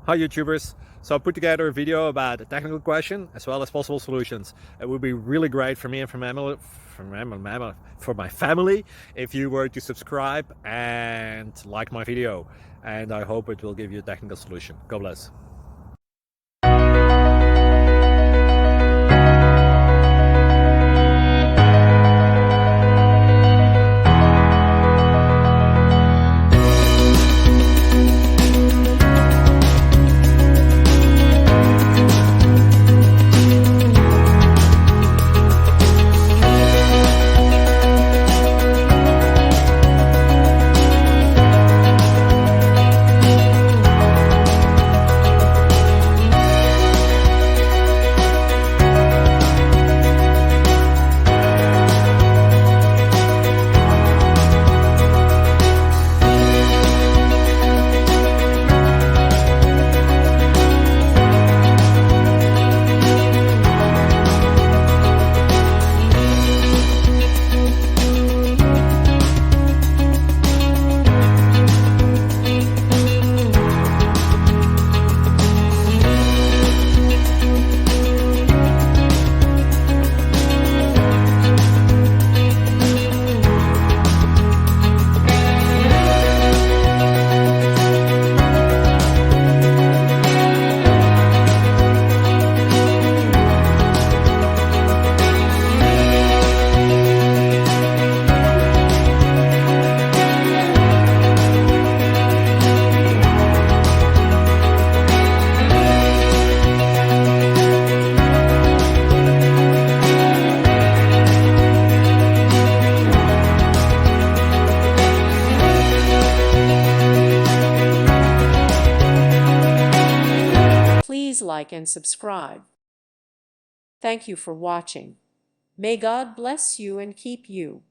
Hi YouTubers! So I put together a video about a technical question as well as possible solutions. It would be really great for me and for my family if you were to subscribe and like my video, and I hope it will give you a technical solution. God bless. Please like and subscribe. Thank you for watching. May God bless you and keep you.